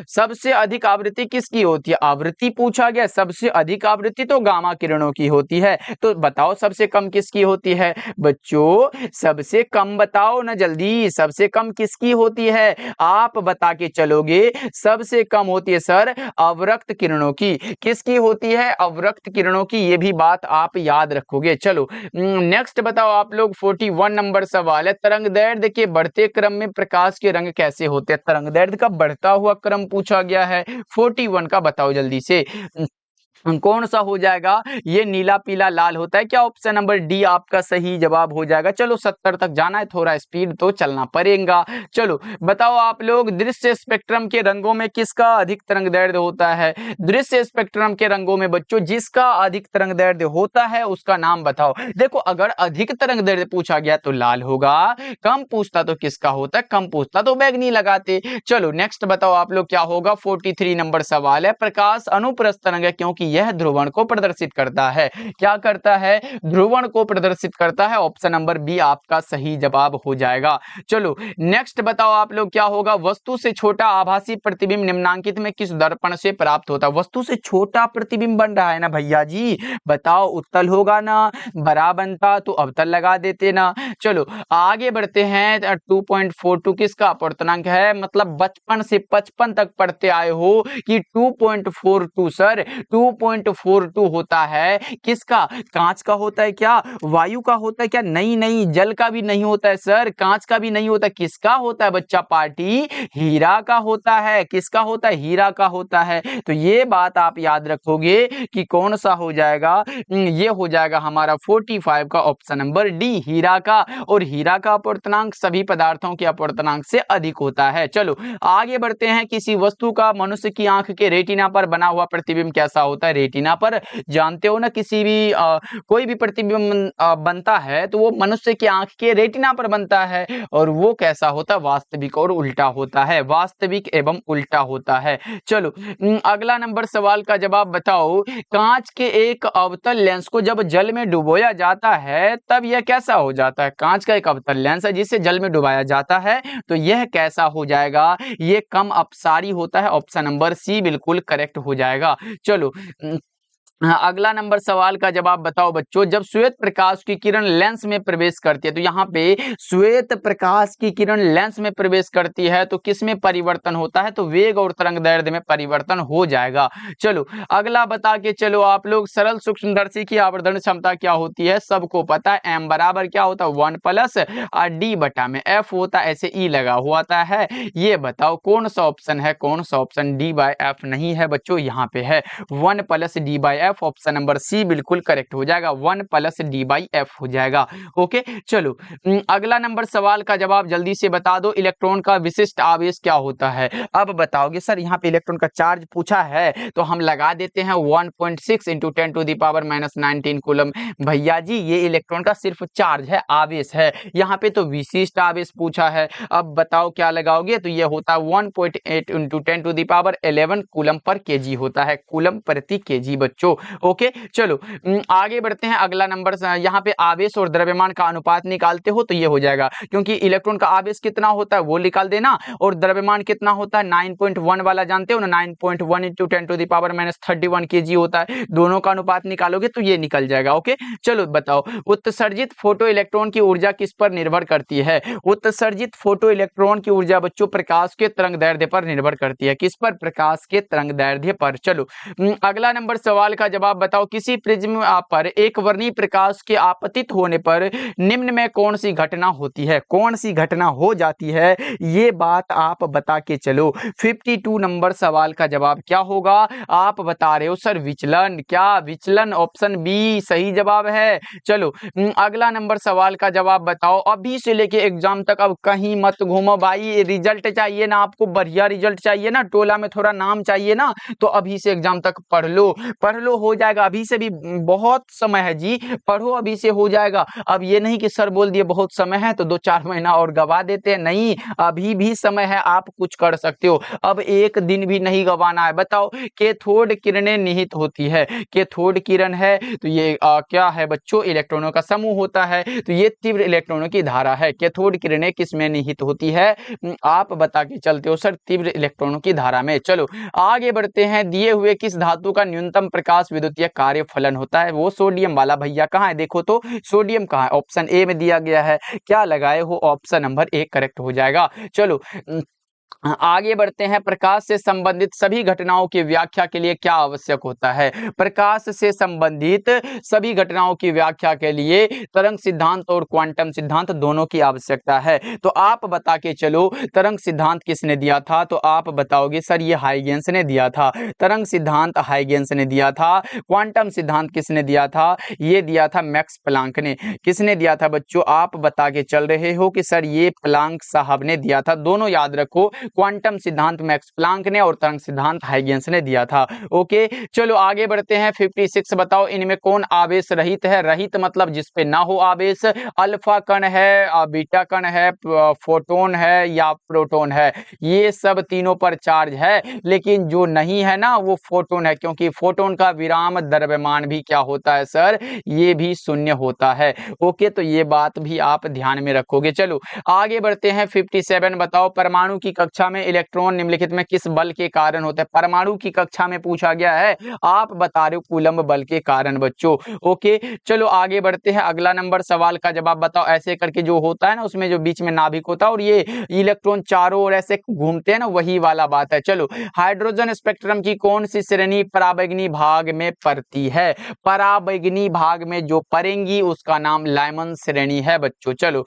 सबसे अधिक आवृत्ति किसकी होती है? आवृत्ति पूछा गया, सबसे अधिक आवृत्ति तो गामा किरणों की होती है। तो बताओ सबसे कम किसकी होती है? बच्चों सबसे कम बताओ ना जल्दी, सबसे कम किसकी होती है? आप बता के चलोगे। सबसे कम होती है सर अवरक्त किरणों की। किसकी होती है? अवरक्त किरणों की। ये भी बात आप याद रखोगे। चलो नेक्स्ट बताओ आप लोग 41 नंबर सवाल है, तरंगदैर्ध्य के बढ़ते क्रम में प्रकाश के रंग कैसे होते हैं? तरंगदैर्ध्य का बढ़ता हुआ क्रम पूछा गया है 41 का, बताओ जल्दी से कौन सा हो जाएगा? ये नीला पीला लाल होता है क्या? ऑप्शन नंबर डी आपका सही जवाब हो जाएगा। चलो 70 तक जाना है, थोड़ा स्पीड तो चलना पड़ेगा। चलो बताओ आप लोग दृश्य स्पेक्ट्रम के रंगों में किसका अधिक तरंगदैर्ध्य होता है? दृश्य स्पेक्ट्रम के रंगों में बच्चों जिसका अधिक तरंगदैर्ध्य होता है उसका नाम बताओ। देखो अगर अधिक तरंगदैर्ध्य पूछा गया तो लाल होगा, कम पूछता तो किसका होता है? कम पूछता तो बैंगनी लगाते। चलो नेक्स्ट बताओ आप लोग क्या होगा? 43 नंबर सवाल है, प्रकाश अनुप्रस्थ तरंग है क्योंकि यह ध्रुवण को प्रदर्शित करता है। क्या करता है? ध्रुवण को प्रदर्शित करता है। ऑप्शन नंबर बी आपका सही जवाब हो जाएगा। चलो नेक्स्ट बताओ आप लोग क्या होगा? वस्तु से छोटा आभासी प्रतिबिंब निम्नांकित में किस दर्पण से प्राप्त होता है? वस्तु से छोटा प्रतिबिंब बन रहा है ना भैया जी, बताओ उत्तल होगा ना? बड़ा बनता तो अवतल लगा देते ना। चलो आगे बढ़ते हैं। 2.42 किसका अपवर्तनांक है? मतलब बचपन से 55 तक पढ़ते आए हो कि 2.42 सर 2.42 होता है किसका? कांच का होता है क्या? वायु का होता है क्या? नहीं नहीं, जल का भी नहीं होता है सर, कांच का भी नहीं होता। किसका होता है बच्चा पार्टी? हीरा का होता है। किसका होता है? हीरा का होता है। तो ये बात आप याद रखोगे कि कौन सा हो जाएगा? ये हो जाएगा हमारा 45 का ऑप्शन नंबर डी हीरा का। और हीरा का अपवर्तनांक सभी पदार्थों के अपवर्तनांक से अधिक होता है। चलो आगे बढ़ते हैं। किसी वस्तु का मनुष्य की आंख के रेटिना पर बना हुआ प्रतिबिंब कैसा होता है? रेटिना पर जानते हो ना, किसी भी कोई भी प्रतिबिंब बनता है तो वो मनुष्य की आंख के रेटिना पर बनता है। और वो कैसा होता है? वास्तविक और उल्टा होता है। वास्तविक एवं उल्टा होता है। चलो अगला नंबर सवाल का जवाब बताओ। कांच के एक अवतल लेंस को जब जल में डुबोया जाता है तब यह कैसा हो जाता है? कांच का एक अवतल लेंस है जिसे जल में डुबाया जाता है तो यह कैसा हो जाएगा? ये कम अपसारी होता है। ऑप्शन नंबर सी बिल्कुल करेक्ट हो जाएगा। चलो अगला नंबर सवाल का जवाब बताओ बच्चों। जब श्वेत प्रकाश की किरण लेंस में प्रवेश करती है, तो यहाँ पे श्वेत प्रकाश की किरण लेंस में प्रवेश करती है तो किस में परिवर्तन होता है? तो वेग और तरंगदैर्ध्य में परिवर्तन हो जाएगा। चलो अगला बता के चलो आप लोग। सरल सूक्ष्मदर्शी की आवर्धन क्षमता क्या होती है? सबको पता है, एम बराबर क्या होता है? 1 प्लस डी बटा में एफ होता है, ऐसे ई लगा हुआ है। ये बताओ कौन सा ऑप्शन है? कौन सा ऑप्शन? डी बाई एफ नहीं है बच्चों, यहाँ पे है 1 plus D by F. Option number C बिल्कुल करेक्ट हो जाएगा। 1 प्लस डी बाई एफ हो जाएगा। ओके चलो अगला नंबर सवाल का जवाब जल्दी से बता दो। इलेक्ट्रॉन का विशिष्ट आवेश क्या होता है? अब बताओगे सर यहाँ पे इलेक्ट्रॉन का चार्ज पूछा है तो हम लगा देते हैं 1.6 इंटू 10⁻⁻19 कूलम। भैया जी ये इलेक्ट्रॉन का सिर्फ चार्ज है, आवेश है। यहाँ पे तो विशिष्ट आवेश पूछा है। अब बताओ क्या लगाओगे? तो ये होता है 1.8 इंटू 10⁻11 कूलम पर केजी होता है, कूलम प्रति केजी बच्चों। ओके चलो आगे बढ़ते हैं। अगला नंबर यहाँ पे आवेश और द्रव्यमान का अनुपात निकालते हो तो ये हो जाएगा, क्योंकि इलेक्ट्रॉन का आवेश कितना होता है वो निकाल देना और द्रव्यमान कितना होता है 9.1 वाला जानते हो ना, 9.1 इंटू 10⁻31 केजी होता है। दोनों का अनुपात निकालोगे तो ये निकल जाएगा। ओके चलो बताओ उत्सर्जित फोटो इलेक्ट्रॉन की ऊर्जा किस पर निर्भर करती है? उत्सर्जित फोटो इलेक्ट्रॉन की ऊर्जा बच्चों प्रकाश के तरंगदैर्ध्य पर निर्भर करती है। किस पर? प्रकाश के तरंगदैर्ध्य पर। चलो अगला नंबर सवाल का जवाब बताओ। किसी प्रिज्म पर एक वर्णीय प्रकाश के आपतित होने पर निम्न में कौन सी घटना होती है? कौन सी घटना हो जाती है ये बात आप बता के चलो। 52 नंबर सवाल का जवाब क्या होगा? आप बता रहे हो सर विचलन। क्या विचलन? ऑप्शन बी सही जवाब है। चलो अगला नंबर सवाल का जवाब बताओ। अभी से लेके एग्जाम तक अब कहीं मत घूमो भाई, रिजल्ट चाहिए ना आपको, बढ़िया रिजल्ट चाहिए ना, टोला में थोड़ा नाम चाहिए ना, तो अभी से एग्जाम तक पढ़ लो चलो हो जाएगा, अभी से भी बहुत समय है जी, पढ़ो अभी से हो जाएगा। अब ये नहीं कि सर बोल दिए बहुत समय है तो 2-4 महीना और गवा देते हैं, नहीं, अभी भी समय है, आप कुछ कर सकते हो। अब एक दिन भी नहीं गवाना है। बताओ, कैथोड किरणें निहित होती है, कैथोड किरण है तो ये क्या है बच्चों, इलेक्ट्रॉनों का समूह होता है, तो ये तीव्र इलेक्ट्रॉनों की धारा है। कैथोड किरणें किस में निहित होती है, आप बता के चलते हो सर, तीव्र इलेक्ट्रॉनों की धारा में। चलो आगे बढ़ते हैं। दिए हुए किस धातु का न्यूनतम प्रकाश विद्युतीय कार्य फलन होता है, वो सोडियम वाला। भैया कहाँ है, देखो तो सोडियम कहाँ है, ऑप्शन ए में दिया गया है। क्या लगाए हो, ऑप्शन नंबर ए करेक्ट हो जाएगा। चलो आगे बढ़ते हैं। प्रकाश से संबंधित सभी घटनाओं की व्याख्या के लिए क्या आवश्यक होता है, प्रकाश से संबंधित सभी घटनाओं की व्याख्या के लिए तरंग सिद्धांत और क्वांटम सिद्धांत दोनों की आवश्यकता है। तो आप बता के चलो, तरंग सिद्धांत किसने दिया था, तो आप बताओगे सर ये हाइगेंस ने दिया था, तरंग सिद्धांत हाइगेंस ने दिया था। क्वांटम सिद्धांत किसने दिया था, ये दिया था मैक्स प्लांक ने। किसने दिया था बच्चों, आप बता के चल रहे हो कि सर ये प्लांक साहब ने दिया था। दोनों याद रखो, क्वांटम सिद्धांत मैक्स प्लांक ने और तरंग सिद्धांत हाइगेंस ने दिया था। ओके, चलो आगे बढ़ते हैं। 56 बताओ, इनमें कौन आवेश रहित है, रहित मतलब जिस पे ना हो आवेश। अल्फा कण है, बीटा कण है, फोटोन है या प्रोटॉन है, ये सब तीनों पर चार्ज है, लेकिन जो नहीं है ना वो फोटोन है, क्योंकि फोटोन का विराम द्रव्यमान भी क्या होता है सर, ये भी शून्य होता है। ओके, तो ये बात भी आप ध्यान में रखोगे। चलो आगे बढ़ते हैं। 57 बताओ, परमाणु की कक्षा में इलेक्ट्रॉन निम्नलिखित में किस बल के कारण होता है, परमाणु की कक्षा में पूछा गया है, आप बता रहे हो कूलम्ब बल के कारण बच्चों। ओके, चलो आगे बढ़ते हैं। अगला नंबर सवाल का जवाब बताओ। ऐसे करके जो होता है ना, उसमें जो बीच में नाभिक होता है और ये इलेक्ट्रॉन चारों ओर ऐसे घूमते हैं ना, वही वाला बात है। चलो, हाइड्रोजन स्पेक्ट्रम की कौन सी श्रेणी पराबैंगनी भाग में पड़ती है, पराबैंगनी भाग में जो पड़ेंगी उसका नाम लाइमन श्रेणी है बच्चों। चलो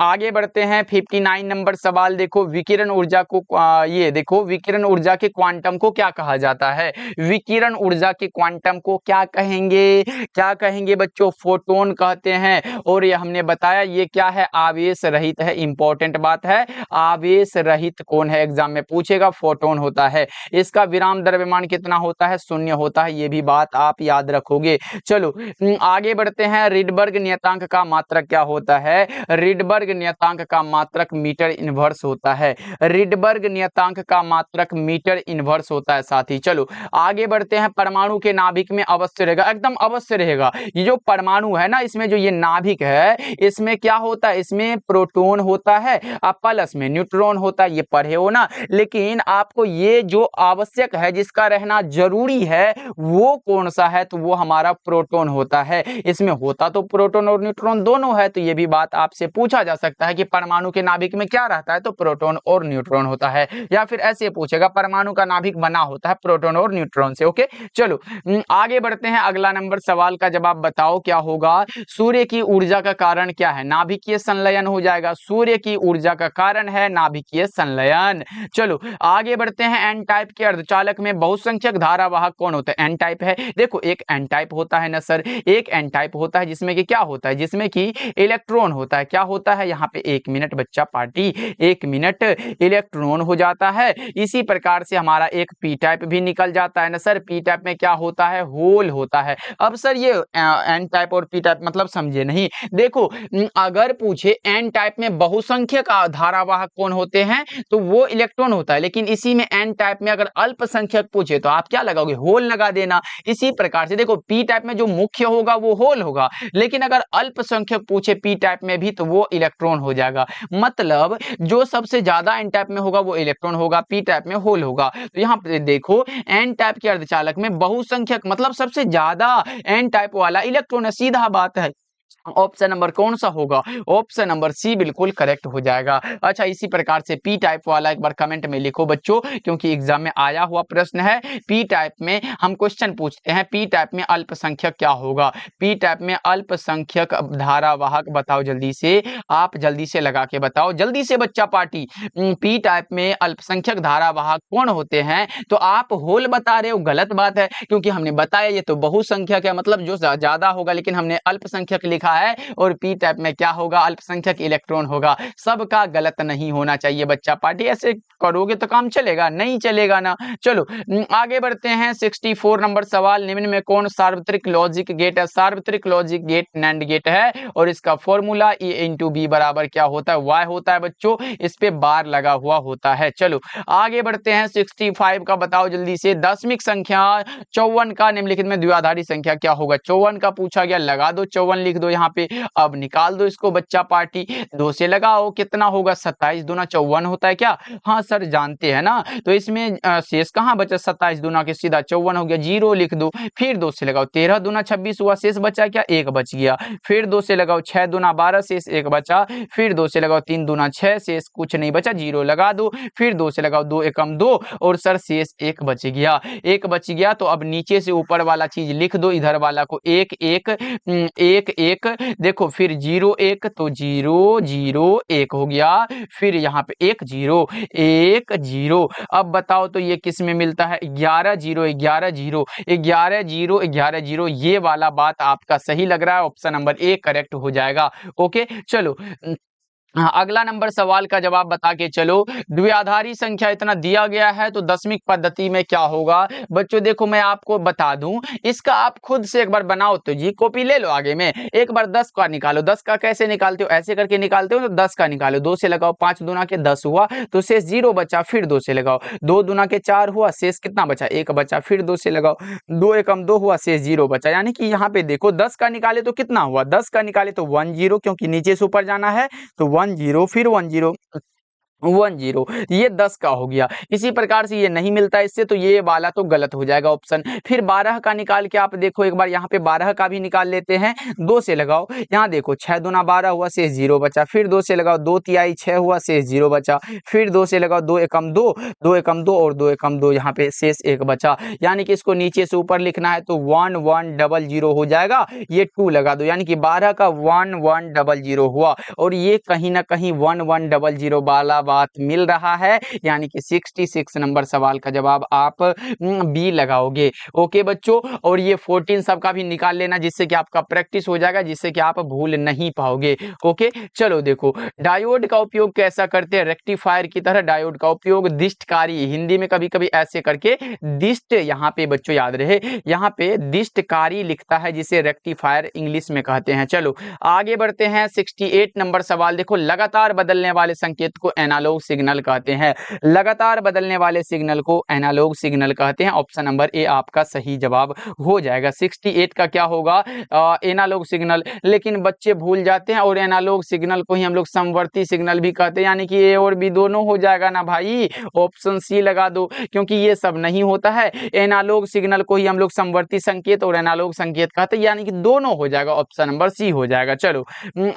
आगे बढ़ते हैं। 59 नंबर सवाल देखो, विकिरण ऊर्जा को ये देखो, विकिरण ऊर्जा के क्वांटम को क्या कहा जाता है, विकिरण ऊर्जा के क्वांटम को क्या कहेंगे, क्या कहेंगे बच्चों, फोटोन कहते हैं। और ये हमने बताया ये क्या है, आवेश रहित है। इंपॉर्टेंट बात है, आवेश रहित कौन है, एग्जाम में पूछेगा, फोटोन होता है। इसका विराम द्रव्यमान कितना होता है, शून्य होता है, ये भी बात आप याद रखोगे। चलो आगे बढ़ते हैं। रिडबर्ग नियतांक का मात्रक क्या होता है, रिडबर्ग नियतांक का मात्रक मीटर इनवर्स होता है, रिडबर्ग नियतांक का मात्रक मीटर इनवर्स होता है साथी। चलो आगे बढ़ते हैं। परमाणु के नाभिक में अवश्य रहेगा, एकदम अवश्य रहेगा, ये जो परमाणु है ना, इसमें जो ये नाभिक है, इसमें क्या होता है, इसमें प्रोटॉन होता है और प्लस में न्यूट्रॉन होता है, ये पढ़े हो ना। लेकिन आपको ये जो आवश्यक है, जिसका रहना जरूरी है, वो कौन सा है, तो वो हमारा प्रोटॉन होता है। इसमें होता तो प्रोटॉन और न्यूट्रॉन दोनों है, तो ये भी बात आपसे पूछा जा सकता है कि परमाणु के नाभिक में क्या रहता है, तो प्रोटॉन और न्यूट्रॉन होता है। या फिर ऐसे पूछेगा, परमाणु का नाभिक बना होता है प्रोटॉन और न्यूट्रॉन से। ओके, चलो आगे बढ़ते हैं। अगला नंबर सवाल का जवाब बताओ, क्या होगा, सूर्य की ऊर्जा का कारण क्या है, नाभिकीय संलयन हो जाएगा। सूर्य की ऊर्जा का कारण है नाभिकीय संलयन। चलो आगे बढ़ते हैं। एन टाइप के अर्धचालक में बहुसंख्यक धारावाहक कौन होता है, एन टाइप है। देखो एक एन टाइप होता है ना सर, एक एन टाइप होता है जिसमें कि क्या होता है, जिसमें कि इलेक्ट्रॉन होता है। क्या होता है, यहाँ पे 1 मिनट बच्चा पार्टी, 1 मिनट, इलेक्ट्रॉन हो जाता है। इसी प्रकार से हमारा एक पी टाइप भी निकल जाता है ना सर, पी टाइप में क्या होता है, होल होता है। अब सर ये एन टाइप और पी टाइप मतलब समझे नहीं। देखो अगर पूछे एन टाइप में बहुसंख्यक धारावाहक कौन होते हैं, तो वो इलेक्ट्रॉन होता है, लेकिन इसी में एन टाइप में अगर अल्पसंख्यक पूछे तो आप क्या लगाओगे, होल लगा देना। इसी प्रकार से देखो पी टाइप में जो मुख्य होगा वो होल होगा, लेकिन अगर अल्पसंख्यक पूछे पी टाइप में भी तो वो इलेक्ट्रॉन हो जाएगा। मतलब जो सबसे ज्यादा एन टाइप में होगा वो इलेक्ट्रॉन होगा, पी टाइप में होल होगा। तो यहाँ पे देखो एन टाइप के अर्धचालक में बहुसंख्यक मतलब सबसे ज्यादा एन टाइप वाला इलेक्ट्रॉन है, सीधा बात है। ऑप्शन नंबर कौन सा होगा, ऑप्शन नंबर सी बिल्कुल करेक्ट हो जाएगा। अच्छा, इसी प्रकार से पी टाइप वाला एक बार कमेंट में लिखो बच्चों, क्योंकि एग्जाम में आया हुआ प्रश्न है। पी टाइप में हम क्वेश्चन पूछते हैं, पी टाइप में अल्पसंख्यक क्या होगा, पी टाइप में अल्पसंख्यक धारावाहक बताओ, जल्दी से आप जल्दी से लगा के बताओ, जल्दी से बच्चा पार्टी। पी टाइप में अल्पसंख्यक धारावाहक कौन होते हैं, तो आप होल बता रहे हो, गलत बात है, क्योंकि हमने बताया ये तो बहुसंख्यक है, मतलब जो ज्यादा होगा, लेकिन हमने अल्पसंख्यक लिखा लिखा है और पी टाइप में क्या होगा, अल्पसंख्यक इलेक्ट्रॉन होगा। सबका गलत नहीं होना चाहिए बच्चा पार्टी, ऐसे करोगे तो काम चलेगा, नहीं चलेगा ना। चलो आगे बढ़ते हैं। 64 नंबर सवाल, निम्न में कौन सार्वत्रिक लॉजिक गेट है? सार्वत्रिक लॉजिक गेट नैंड गेट है और इसका फॉर्मूला ए इंटू बी बराबर क्या होता है, वाई होता है बच्चों, इस पे बार लगा हुआ होता है। चलो आगे बढ़ते हैं। 65 का बताओ जल्दी से, दशमिक संख्या 54 का निम्नलिखित में द्विआधारी संख्या क्या होगा? 54 का पूछा गया, लगा दो 54 लिख दो यहाँ पे। अब निकाल दो इसको बच्चा पार्टी, 2 से लगाओ, कितना होगा? 27 दूना 54 होता है क्या? हाँ सर जानते हैं ना। तो इसमें शेष कहाँ बचा? 27 दूना के सीधा 54 हो गया, 0 लिख दो। फिर 2 से लगाओ, 13 दूना 26 हुआ, शेष बचा क्या? 1 बच गया। फिर 2 से लगाओ, 6 दूना 12, शेष 1 बचा। फिर 2 से लगाओ, 3 दूना 6, शेष कुछ नहीं बचा, 0 लगा दो। फिर 2 से लगाओ, 2 एकम 2 और सर शेष 1 बच गया। 1 बच गया तो अब नीचे से ऊपर वाला चीज लिख दो, इधर वाला को 1 1 1 1, देखो फिर 0 1 तो 0 0 1 हो गया। फिर यहाँ पे 1 0 1 0। अब बताओ तो ये किस में मिलता है? 11 0 11 0 11 0 11 0। ये वाला बात आपका सही लग रहा है, ऑप्शन नंबर ए करेक्ट हो जाएगा। ओके चलो हाँ, अगला नंबर सवाल का जवाब बता के चलो। द्विआधारी संख्या इतना दिया गया है तो दशमिक पद्धति में क्या होगा? बच्चों देखो मैं आपको बता दूं, इसका आप खुद से एक बार बनाओ तो जी कॉपी ले लो, आगे में एक बार 10 का निकालो। 10 का कैसे निकालते हो? ऐसे करके निकालते हो तो 10 का निकालो, 2 से लगाओ, 5 दूना के 10 हुआ तो शेष 0 बचा। फिर 2 से लगाओ, 2 दूना के 4 हुआ, शेष कितना बचा? 1 बचा। फिर 2 से लगाओ, 2 एकम 2 हुआ, शेष 0 बचा। यानी कि यहाँ पे देखो 10 का निकाले तो कितना हुआ? 10 का निकाले तो 1 0, क्योंकि नीचे से ऊपर जाना है तो 1 0 फिर 1 0 1 0, ये 10 का हो गया। इसी प्रकार से ये नहीं मिलता इससे, तो ये वाला तो गलत हो जाएगा ऑप्शन। फिर 12 का निकाल के आप देखो एक बार, यहाँ पे 12 का भी निकाल लेते हैं। 2 से लगाओ, यहाँ देखो 6 दूना 12 हुआ, शेष 0 बचा। फिर 2 से लगाओ, 2 तिहाई 6 हुआ, शेष 0 बचा। फिर 2 से लगाओ, 2 एकम 2 2 एकम 2 और 2 एकम 2, यहाँ पे शेष 1 बचा। यानी कि इसको नीचे से ऊपर लिखना है तो 1 1 0 0 हो जाएगा। ये 2 लगा दो, यानी कि 12 का 1 1 0 0 हुआ और ये कहीं ना कहीं 1 1 0 0 वाला बात मिल रहा है। यानी कि 66 नंबर सवाल का जवाब आप बी लगाओगे। ओके बच्चों, और ये 14 सबका भी निकाल लेना, जिससे कि आपका प्रैक्टिस हो जाएगा, जिससे कि आप भूल नहीं पाओगे। ओके चलो देखो, डायोड का उपयोग कैसा करते हैं? रेक्टिफायर की तरह डायोड का उपयोग दिष्टकारी, हिंदी में कभी कभी ऐसे करके दिष्ट, यहाँ पे बच्चों याद रहे, यहाँ पे दिष्टकारी लिखता है, जिसे रेक्टिफायर इंग्लिश में कहते हैं। चलो आगे बढ़ते हैं। 68 नंबर सवाल देखो, लगातार बदलने वाले संकेत को एनालॉग सिग्नल कहते हैं। लगातार बदलने वाले सिग्नल को एनालॉग सिग्नल कहते हैं। ऑप्शन नंबर ए आपका सही जवाब हो जाएगा। 68 का क्या होगा? Analog signal. लेकिन बच्चे भूल जाते हैं और एनालॉग सिग्नल को ही हम लोग समवर्ती सिग्नल भी कहते हैं, यानी कि ए और बी दोनों हो जाएगा ना भाई। ऑप्शन सी लगा दो, क्योंकि ये सब नहीं होता है। एनालॉग सिग्नल को ही हम लोग समवर्ती संकेत और एनालॉग संकेत कहते हैं, यानी कि दोनों हो जाएगा। ऑप्शन नंबर सी हो जाएगा। चलो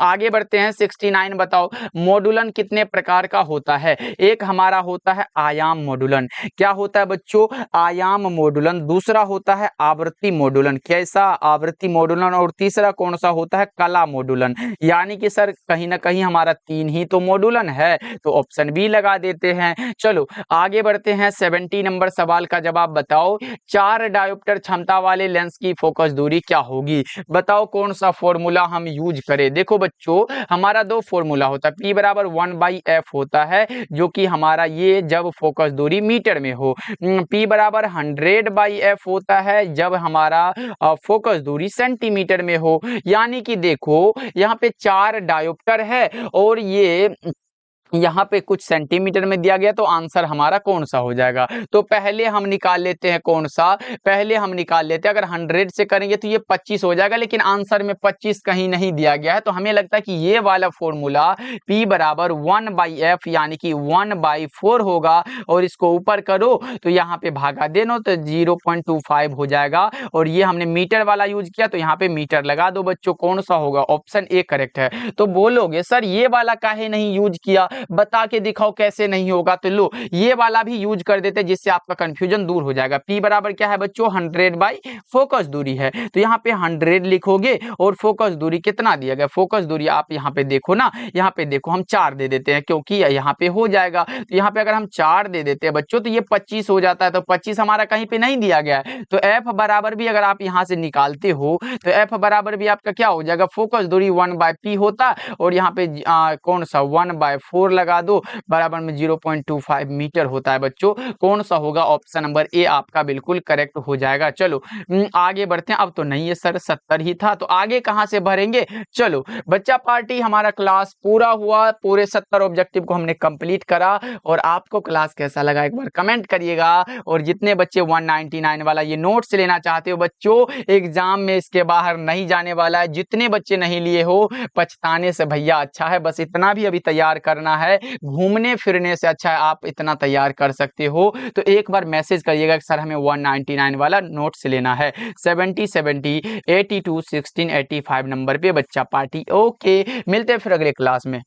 आगे बढ़ते हैं। 69 बताओ, मॉडुलन कितने प्रकार का होता है? एक हमारा होता है आयाम मॉडुलन। क्या होता है बच्चों? आयाम मॉडुलन। दूसरा होता है आवृत्ति मॉडुलन। कैसा? आवृत्ति मॉडुलन। और तीसरा कौन सा होता है? कला मॉडुलन। यानी कि सर कहीं ना कहीं हमारा 3 ही तो मॉडुलन है, तो ऑप्शन बी लगा देते हैं। चलो आगे बढ़ते हैं। 70 नंबर सवाल का जवाब बताओ, 4 डायोप्टर क्षमता वाले लेंस की फोकस दूरी क्या होगी? बताओ कौन सा फॉर्मूला हम यूज करें? देखो बच्चों, हमारा 2 फॉर्मूला होता है, P बराबर 1/f होता है, जो कि हमारा ये जब फोकस दूरी मीटर में हो। P बराबर 100/f होता है जब हमारा फोकस दूरी सेंटीमीटर में हो। यानी कि देखो यहाँ पे 4 डायोप्टर है और ये यहाँ पे कुछ सेंटीमीटर में दिया गया, तो आंसर हमारा कौन सा हो जाएगा? तो पहले हम निकाल लेते हैं कौन सा, पहले हम निकाल लेते हैं, अगर 100 से करेंगे तो ये 25 हो जाएगा, लेकिन आंसर में 25 कहीं नहीं दिया गया है, तो हमें लगता है कि ये वाला फॉर्मूला P बराबर 1/f यानी कि 1/4 होगा। और इसको ऊपर करो तो यहाँ पे भागा देना तो 0.25 हो जाएगा। और ये हमने मीटर वाला यूज किया तो यहाँ पे मीटर लगा दो बच्चों। कौन सा होगा? ऑप्शन ए करेक्ट है। तो बोलोगे सर ये वाला काहे नहीं यूज किया? बता के दिखाओ कैसे नहीं होगा। तो लो ये वाला भी यूज कर देते जिससे आपका कंफ्यूजन दूर हो जाएगा। P बराबर क्या है बच्चों 100 बाई फोकस दूरी है, तो यहाँ पे 100 लिखोगे और फोकस दूरी कितना दिया गया, फोकस दूरी आप यहाँ पे देखो ना, यहाँ पे देखो हम 4 दे देते हैं क्योंकि यहाँ पे हो जाएगा। तो यहाँ पे अगर हम 4 दे देते हैं बच्चों तो ये 25 हो जाता है, तो 25 हमारा कहीं पे नहीं दिया गया है। तो F बराबर भी अगर आप यहाँ से निकालते हो तो F बराबर भी आपका क्या हो जाएगा, फोकस दूरी 1/P होता और यहाँ पे कौन सा 1/4 लगा दो बराबर में 0.25 मीटर होता है बच्चों। कौन सा होगा, ऑप्शन नंबर ए आपका बिल्कुल करेक्ट हो जाएगा। चलो आगे बढ़ते हैं। अब तो नहीं है सर 70 ही था, तो आगे कहां से भरेंगे। चलो बच्चा पार्टी हमारा क्लास पूरा हुआ, पूरे 70 ऑब्जेक्टिव को हमने कंप्लीट करा। और आपको क्लास कैसा लगा एक बार कमेंट करिएगा। और जितने बच्चे 199 वाला ये नोट्स लेना चाहते हो बच्चों, एग्जाम में इसके बाहर नहीं जाने वाला है। जितने बच्चे नहीं लिए हो पछताने से भैया अच्छा है, बस इतना भी अभी तैयार करना है, घूमने फिरने से अच्छा है आप इतना तैयार कर सकते हो। तो एक बार मैसेज करिएगा कि सर हमें 199 वाला नोट्स लेना है। 70 70 82 16 85 नंबर पे बच्चा पार्टी। ओके मिलते हैं फिर अगले क्लास में।